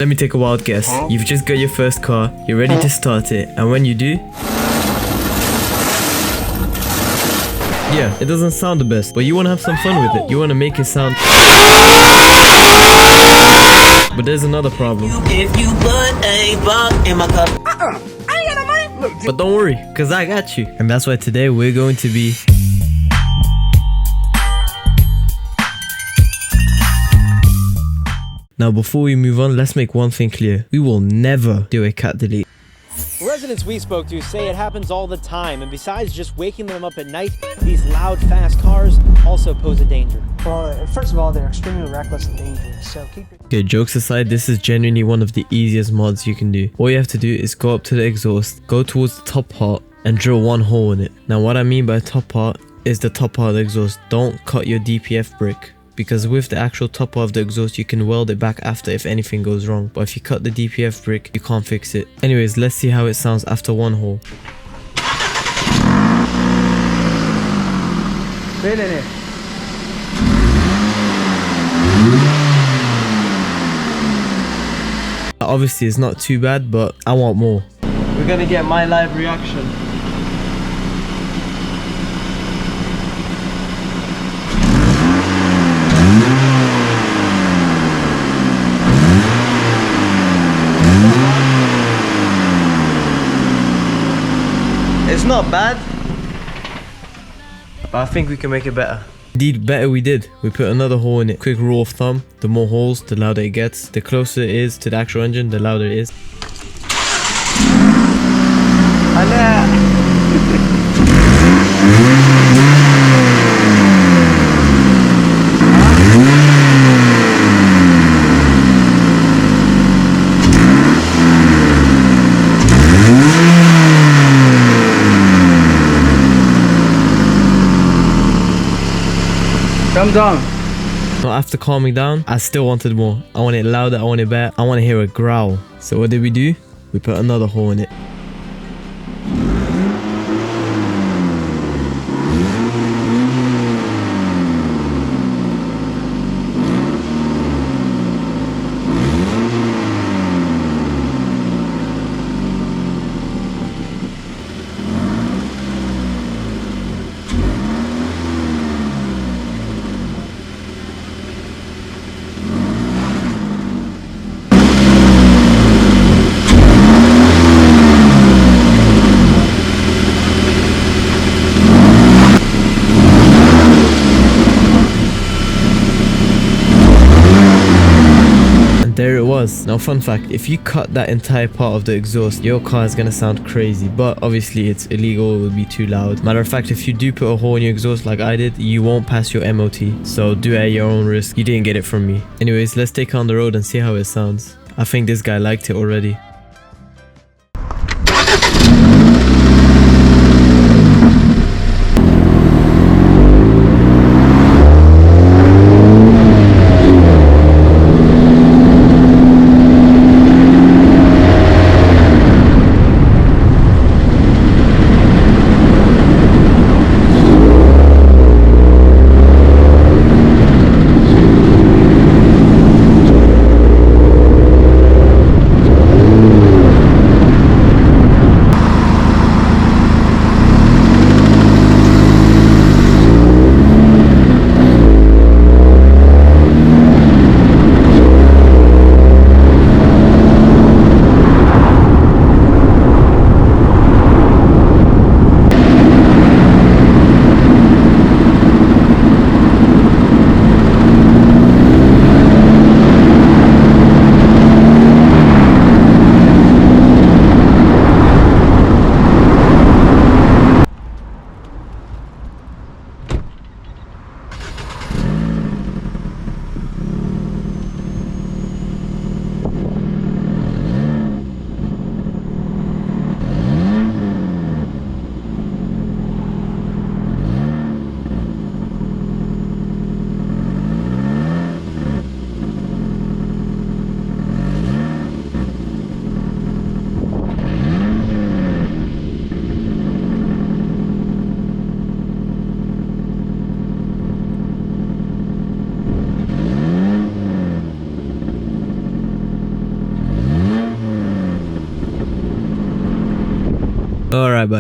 Let me take a wild guess. You've just got your first car, you're ready to start it, and when you do... yeah, it doesn't sound the best, but you want to have some fun with it. You want to make it sound... but there's another problem. If you put a buck in my cup. I ain't got no money. Look, but don't worry, because I got you. And that's why today we're going to be... Now before we move on, let's make one thing clear. We will never do a cat delete. Residents we spoke to say it happens all the time, and besides just waking them up at night, these loud, fast cars also pose a danger. Well, first of all, they're extremely reckless and dangerous, so keep your... Okay, jokes aside, this is genuinely one of the easiest mods you can do. All you have to do is go up to the exhaust, go towards the top part, and drill one hole in it. Now what I mean by top part is the top part of the exhaust. Don't cut your DPF brick, because with the actual top part of the exhaust you can weld it back after if anything goes wrong, but if you cut the DPF brick you can't fix it. Anyways, let's see how it sounds after one hole. Obviously it's not too bad, but I want more. We're gonna get my live reaction. It's not bad, but I think we can make it better. Indeed, better we did. We put another hole in it. Quick rule of thumb, the more holes, the louder it gets. The closer it is to the actual engine, the louder it is. Come down. Now after calming down, I still wanted more. I want it louder, I want it better, I want to hear a growl. So what did we do? We put another hole in it. There it was. Now fun fact, if you cut that entire part of the exhaust, your car is gonna sound crazy, but obviously it's illegal, it would be too loud. Matter of fact, if you do put a hole in your exhaust like I did, you won't pass your MOT, so do it at your own risk. You didn't get it from me. Anyways, let's take it on the road and see how it sounds. I think this guy liked it already. Alright, bye.